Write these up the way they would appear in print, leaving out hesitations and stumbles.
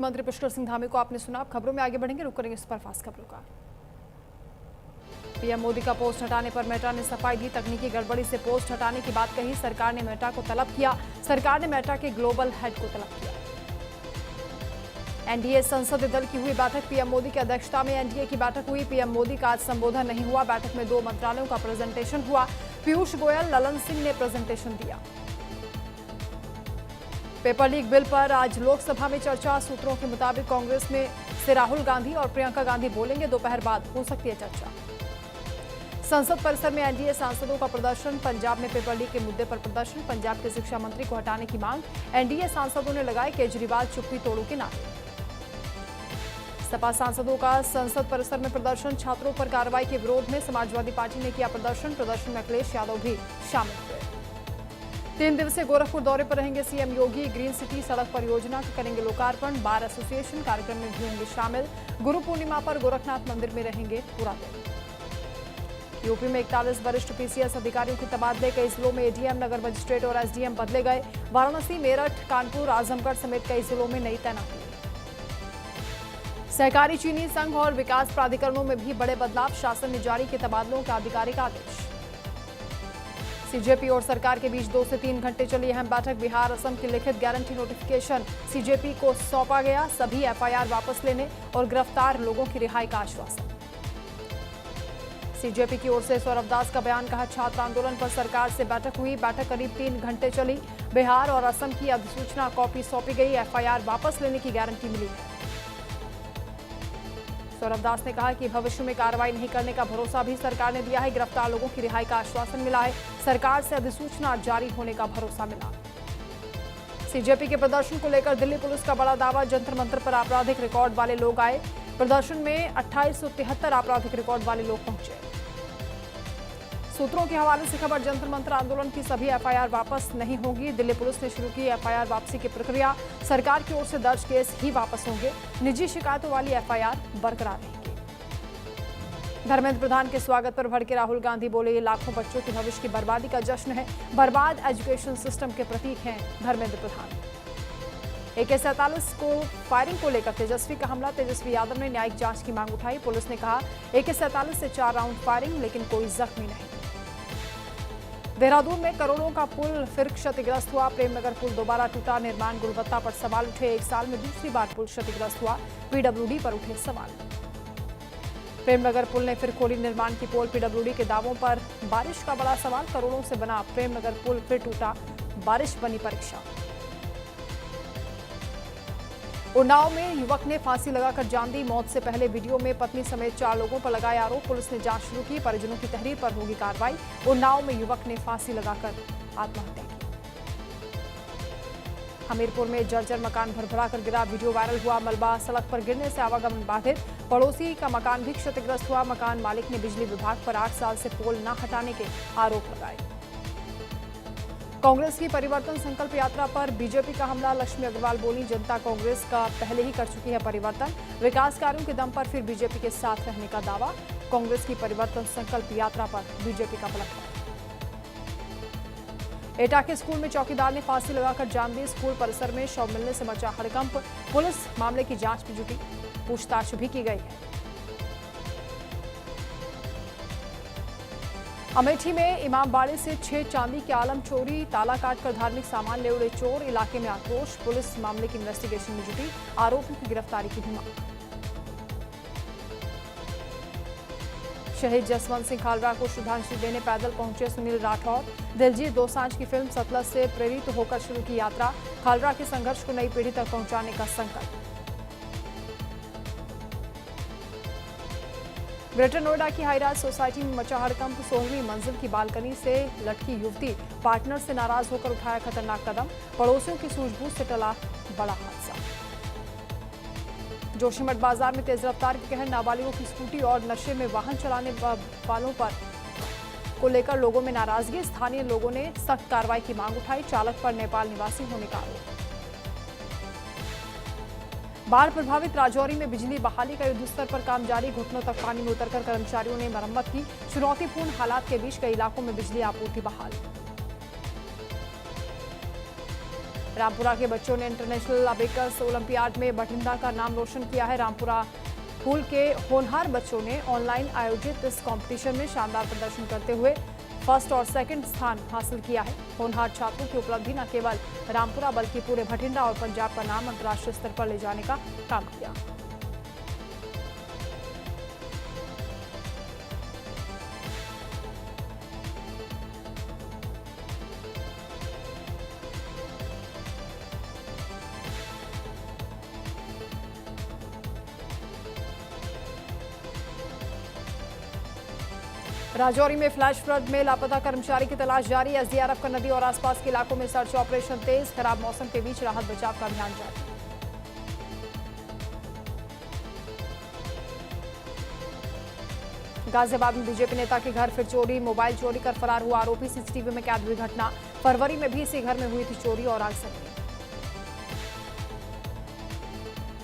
मंत्री पुष्कर सिंह धामी को आपने सुना। अब खबरों में आगे बढ़ेंगे, रुक करेंगे सुपरफास्ट खबरों का। पीएम मोदी का पोस्ट हटाने पर मेटा ने सफाई दी। तकनीकी गड़बड़ी से पोस्ट हटाने की बात कही। सरकार ने मेटा को तलब किया। सरकार ने मेटा के ग्लोबल हेड को तलब किया। एनडीए संसदीय दल की हुई बैठक। पीएम मोदी की अध्यक्षता में एनडीए की बैठक हुई। पीएम मोदी का आज संबोधन नहीं हुआ। बैठक में 2 मंत्रालयों का प्रेजेंटेशन हुआ। पीयूष गोयल, ललन सिंह ने प्रेजेंटेशन दिया। पेपर लीक बिल पर आज लोकसभा में चर्चा। सूत्रों के मुताबिक कांग्रेस में से राहुल गांधी और प्रियंका गांधी बोलेंगे। दोपहर बाद हो सकती है चर्चा। संसद परिसर में एनडीए सांसदों का प्रदर्शन। पंजाब में पेपर लीक के मुद्दे पर प्रदर्शन। पंजाब के शिक्षा मंत्री को हटाने की मांग। एनडीए सांसदों ने लगाए केजरीवाल चुप्पी तोड़ो के नारे। सपा सांसदों का संसद परिसर में प्रदर्शन। छात्रों पर कार्रवाई के विरोध में समाजवादी पार्टी ने किया प्रदर्शन। प्रदर्शन में अखिलेश यादव भी शामिल हुए। 3 दिवसीय गोरखपुर दौरे पर रहेंगे सीएम योगी। ग्रीन सिटी सड़क परियोजना का करेंगे लोकार्पण। बार एसोसिएशन कार्यक्रम में भी होंगे शामिल। गुरु पूर्णिमा पर गोरखनाथ मंदिर में रहेंगे पूरा दिन। यूपी में 41 वरिष्ठ पीसीएस अधिकारियों के तबादले। कई जिलों में एडीएम, नगर मजिस्ट्रेट और एसडीएम बदले गए। वाराणसी, मेरठ, कानपुर, आजमगढ़ समेत कई जिलों में नई तैनाती। सहकारी चीनी संघ और विकास प्राधिकरणों में भी बड़े बदलाव। शासन ने जारी किए तबादलों के आधिकारिक आदेश। सीजेपी और सरकार के बीच 2 से 3 घंटे चली अहम बैठक। बिहार, असम की लिखित गारंटी नोटिफिकेशन सीजेपी को सौंपा गया। सभी एफआईआर वापस लेने और गिरफ्तार लोगों की रिहाई का आश्वासन। सीजेपी की ओर से सौरभ दास का बयान। कहा, छात्र आंदोलन पर सरकार से बैठक हुई। बैठक करीब 3 घंटे चली। बिहार और असम की अधिसूचना कॉपी सौंपी गई। एफआईआर वापस लेने की गारंटी मिली है। सौरभ दास ने कहा कि भविष्य में कार्रवाई नहीं करने का भरोसा भी सरकार ने दिया है। गिरफ्तार लोगों की रिहाई का आश्वासन मिला है। सरकार से अधिसूचना जारी होने का भरोसा मिला। सीजेपी के प्रदर्शन को लेकर दिल्ली पुलिस का बड़ा दावा। जंतर मंतर पर आपराधिक रिकॉर्ड वाले लोग आए। प्रदर्शन में 2873 आपराधिक रिकॉर्ड वाले लोग पहुंचे। सूत्रों के हवाले से खबर, जंतर मंतर आंदोलन की सभी एफआईआर वापस नहीं होगी। दिल्ली पुलिस ने शुरू की एफआईआर वापसी की प्रक्रिया। सरकार की ओर से दर्ज केस ही वापस होंगे। निजी शिकायतों वाली एफआईआर बरकरार रहेगी। धर्मेंद्र प्रधान के स्वागत पर भड़के राहुल गांधी बोले, ये लाखों बच्चों के भविष्य की बर्बादी का जश्न है। बर्बाद एजुकेशन सिस्टम के प्रतीक हैं धर्मेंद्र प्रधान। AK-47 को फायरिंग को लेकर तेजस्वी का हमला। तेजस्वी यादव ने न्यायिक जांच की मांग उठाई। पुलिस ने कहा, AK-47 से 4 राउंड फायरिंग, लेकिन कोई जख्मी नहीं। देहरादून में करोड़ों का पुल फिर क्षतिग्रस्त हुआ। प्रेमनगर पुल दोबारा टूटा। निर्माण गुणवत्ता पर सवाल उठे। 1 साल में दूसरी बार पुल क्षतिग्रस्त हुआ। पीडब्ल्यूडी पर उठे सवाल। प्रेमनगर पुल ने फिर खोली निर्माण की पोल। पीडब्ल्यूडी के दावों पर बारिश का बड़ा सवाल। करोड़ों से बना प्रेमनगर पुल फिर टूटा। बारिश बनी परीक्षा। उन्नाव में युवक ने फांसी लगाकर जान दी। मौत से पहले वीडियो में पत्नी समेत 4 लोगों पर लगाए आरोप। पुलिस ने जांच शुरू की। परिजनों की तहरीर पर होगी कार्रवाई। उन्नाव में युवक ने फांसी लगाकर आत्महत्या की। हमीरपुर में जर्जर मकान भरभराकर गिरा। वीडियो वायरल हुआ। मलबा सड़क पर गिरने से आवागमन बाधित। पड़ोसी का मकान भी क्षतिग्रस्त हुआ। मकान मालिक ने बिजली विभाग पर 8 साल से पोल न हटाने के आरोप लगाए। कांग्रेस की परिवर्तन संकल्प यात्रा पर बीजेपी का हमला। लक्ष्मी अग्रवाल बोली, जनता कांग्रेस का पहले ही कर चुकी है परिवर्तन। विकास कार्यों के दम पर फिर बीजेपी के साथ रहने का दावा। कांग्रेस की परिवर्तन संकल्प यात्रा पर बीजेपी का पलटवार। एटा के स्कूल में चौकीदार ने फांसी लगाकर जान दी। स्कूल परिसर में शव मिलने से मचा हड़कंप। पुलिस मामले की जांच में जुटी। पूछताछ भी की गई है। अमेठी में इमामबाड़े से 6 चांदी के आलम चोरी। ताला काटकर धार्मिक सामान ले उड़े चोर। इलाके में आक्रोश। पुलिस मामले की इन्वेस्टिगेशन में जुटी। आरोपियों की गिरफ्तारी की भी मांग। शहीद जसवंत सिंह खालरा को श्रद्धांजलि देने पैदल पहुंचे सुनील राठौर। दिलजीत दोसांझ की फिल्म सतलज से प्रेरित होकर शुरू की यात्रा। खालरा के संघर्ष को नई पीढ़ी तक पहुंचाने का संकल्प। ग्रेटर नोएडा की हाईराइज सोसाइटी में मचा हड़कंप। 16वीं मंजिल की बालकनी से लटकी युवती। पार्टनर से नाराज होकर उठाया खतरनाक कदम। पड़ोसियों की सूझबूझ से टला बड़ा हादसा। जोशीमठ बाजार में तेज रफ्तार के कहर। नाबालिगों की स्कूटी और नशे में वाहन चलाने वालों पर को लेकर लोगों में नाराजगी। स्थानीय लोगों ने सख्त कार्रवाई की मांग उठाई। चालक पर नेपाल निवासी होने का आरोप। बाढ़ प्रभावित राजौरी में बिजली बहाली का युद्ध स्तर पर काम जारी। घुटनों तक पानी में उतरकर कर्मचारियों ने मरम्मत की। चुनौतीपूर्ण हालात के बीच कई इलाकों में बिजली आपूर्ति बहाल। रामपुरा के बच्चों ने इंटरनेशनल अबेकस ओलंपियाड में बठिंडा का नाम रोशन किया है। रामपुरा स्कूल के होनहार बच्चों ने ऑनलाइन आयोजित इस कंपटीशन में शानदार प्रदर्शन करते हुए फर्स्ट और सेकंड स्थान हासिल किया है। होनहार छात्रों की उपलब्धि न केवल रामपुरा बल्कि पूरे बठिंडा और पंजाब का नाम अंतर्राष्ट्रीय स्तर पर ले जाने का काम किया। राजौरी में फ्लैश फ्लड में लापता कर्मचारी की तलाश जारी। एसडीआरएफ का नदी और आसपास के इलाकों में सर्च ऑपरेशन तेज। खराब मौसम के बीच राहत बचाव का अभियान जारी। गाजियाबाद में बीजेपी नेता के घर फिर चोरी। मोबाइल चोरी कर फरार हुआ आरोपी। सीसीटीवी में कैद हुई घटना। फरवरी में भी इसी घर में हुई थी चोरी और आगजनी।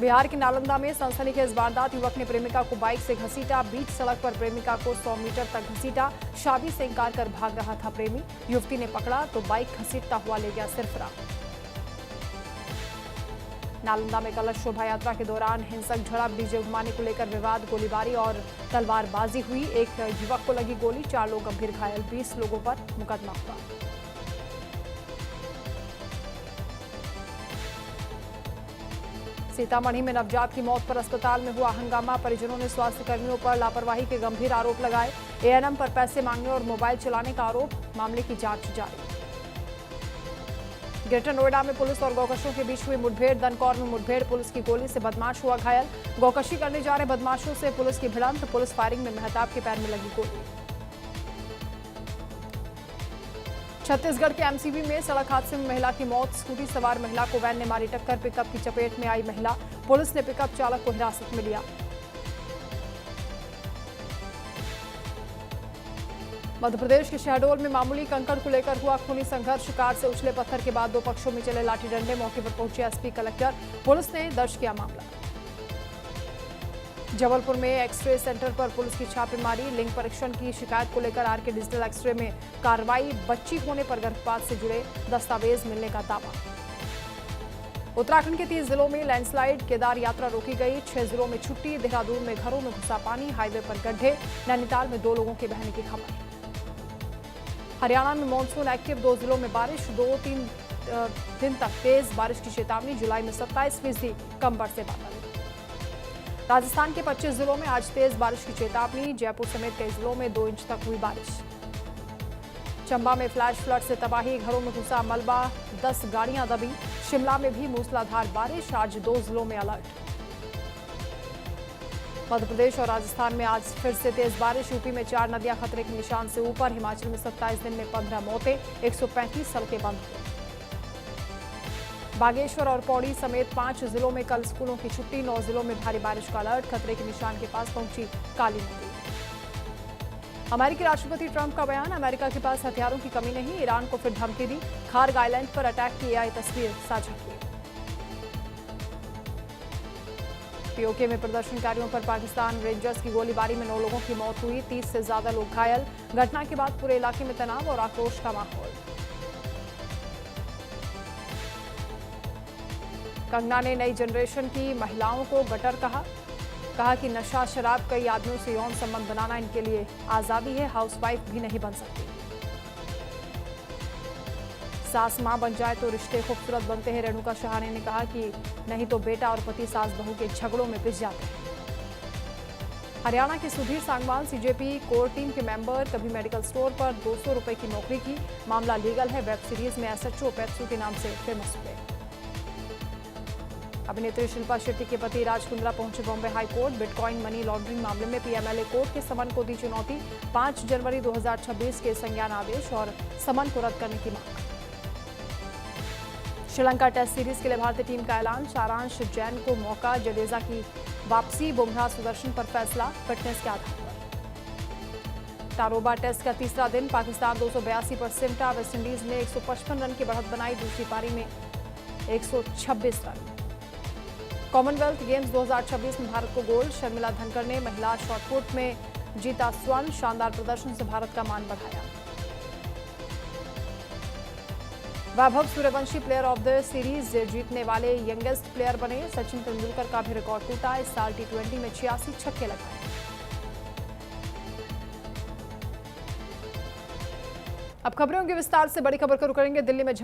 बिहार के नालंदा में सनसनीखेज वारदात। युवक ने प्रेमिका को बाइक से घसीटा। बीच सड़क पर प्रेमिका को 100 मीटर तक घसीटा। शादी से इनकार कर भाग रहा था प्रेमी। युवती ने पकड़ा तो बाइक घसीटता हुआ ले गया सिरफिरा। नालंदा में कलश शोभा यात्रा के दौरान हिंसक झड़प। डीजे घुमाने को लेकर विवाद, गोलीबारी और तलवारबाजी हुई। एक युवक को लगी गोली, 4 लोग गंभीर घायल। 20 लोगों पर मुकदमा हुआ। सीतामढ़ी में नवजात की मौत पर अस्पताल में हुआ हंगामा। परिजनों ने स्वास्थ्य कर्मियों पर लापरवाही के गंभीर आरोप लगाए। एएनएम पर पैसे मांगने और मोबाइल चलाने का आरोप। मामले की जांच जारी। ग्रेटर नोएडा में पुलिस और गौकशों के बीच हुई मुठभेड़। दनकौर में मुठभेड़, पुलिस की गोली से बदमाश हुआ घायल। गौकशी करने जा रहे बदमाशों से पुलिस की भिड़ंत। पुलिस फायरिंग में मेहताब के पैर में लगी गोली। छत्तीसगढ़ के एमसीबी में सड़क हादसे में महिला की मौत। स्कूटी सवार महिला को वैन ने मारी टक्कर। पिकअप की चपेट में आई महिला। पुलिस ने पिकअप चालक को हिरासत में लिया। मध्य प्रदेश के शहडोल में मामूली कंकड़ को लेकर हुआ खूनी संघर्ष। कार से उछले पत्थर के बाद 2 पक्षों में चले लाठी डंडे। मौके पर पहुंचे एसपी कलेक्टर। पुलिस ने दर्ज किया मामला। जबलपुर में एक्सरे सेंटर पर पुलिस की छापेमारी। लिंग परीक्षण की शिकायत को लेकर आरके डिजिटल एक्सरे में कार्रवाई। बच्ची होने पर गर्भपात से जुड़े दस्तावेज मिलने का दावा। उत्तराखंड के 30 जिलों में लैंडस्लाइड। केदार यात्रा रोकी गई। 6 जिलों में छुट्टी। देहरादून में घरों में घुसा पानी। हाईवे पर गड्ढे। नैनीताल में 2 लोगों के बहने की खबर। हरियाणा में मानसून एक्टिव। 2 जिलों में बारिश। 2-3 दिन तक तेज बारिश की चेतावनी। जुलाई में 27% कम बरसे बादल। राजस्थान के 25 जिलों में आज तेज बारिश की चेतावनी। जयपुर समेत कई जिलों में 2 इंच तक हुई बारिश। चंबा में फ्लैश फ्लड से तबाही। घरों में घुसा मलबा। 10 गाड़ियां दबी। शिमला में भी मूसलाधार बारिश। आज 2 जिलों में अलर्ट। मध्य प्रदेश और राजस्थान में आज फिर से तेज बारिश। यूपी में 4 नदियां खतरे के निशान से ऊपर। हिमाचल में 27 दिन में 15 मौतें। 135 सड़कें बंद हुई। बागेश्वर और पौड़ी समेत 5 जिलों में कल स्कूलों की छुट्टी। 9 जिलों में भारी बारिश का अलर्ट। खतरे के निशान के पास पहुंची काली नदी। अमेरिकी राष्ट्रपति ट्रंप का बयान। अमेरिका के पास हथियारों की कमी नहीं। ईरान को फिर धमकी दी। खार्ग आइलैंड पर अटैक की एआई तस्वीर साझा की। पीओके में प्रदर्शनकारियों पर पाकिस्तान रेंजर्स की गोलीबारी में 9 लोगों की मौत हुई। 30 से ज्यादा लोग घायल। घटना के बाद पूरे इलाके में तनाव और आक्रोश का माहौल। कंगना ने नई जनरेशन की महिलाओं को गटर कहा कि नशा, शराब, कई आदमियों से यौन संबंध बनाना इनके लिए आजादी है। हाउसवाइफ भी नहीं बन सकती। सास मां बन जाए तो रिश्ते खूबसूरत बनते हैं। रेणुका शहाणे ने कहा कि नहीं तो बेटा और पति सास बहू के झगड़ों में पिस जाते हैं। हरियाणा के Sudhir Sangwan CJP core team के मेंबर। कभी मेडिकल स्टोर पर 200 रुपए की नौकरी की। मामला लीगल है। वेब सीरीज में एसएचओ पेप्सू के नाम से फेमस हुए। अभिनेत्री शिल्पा शेट्टी के पति राज कुंद्रा पहुंचे Bombay high court. Bitcoin money laundering मामले में पीएमएलए कोर्ट के समन को दी चुनौती। 5 जनवरी 2026 के संज्ञान आदेश और समन को रद्द करने की मांग। श्रीलंका टेस्ट सीरीज के लिए भारतीय टीम का ऐलान। सारांश जैन को मौका। जडेजा की वापसी। बुमराह सुदर्शन पर फैसला फिटनेस के आधार पर। तारोबा टेस्ट का तीसरा दिन। पाकिस्तान 282 पर सिमटा। वेस्टइंडीज ने 155 रन की बढ़त बनाई। दूसरी पारी में 126 रन। कॉमनवेल्थ गेम्स 2026 में भारत को गोल्ड। शर्मिला धनखड़ ने महिला शॉटपुट में जीता स्वर्ण। शानदार प्रदर्शन से भारत का मान बढ़ाया। Vaibhav Suryavanshi player of the series जीतने वाले यंगेस्ट प्लेयर बने। सचिन तेंदुलकर का भी रिकॉर्ड टूटा। इस साल T20 में 86 छक्के लगाए। अब खबरों के विस्तार से बड़ी खबर का रुख करेंगे। दिल्ली में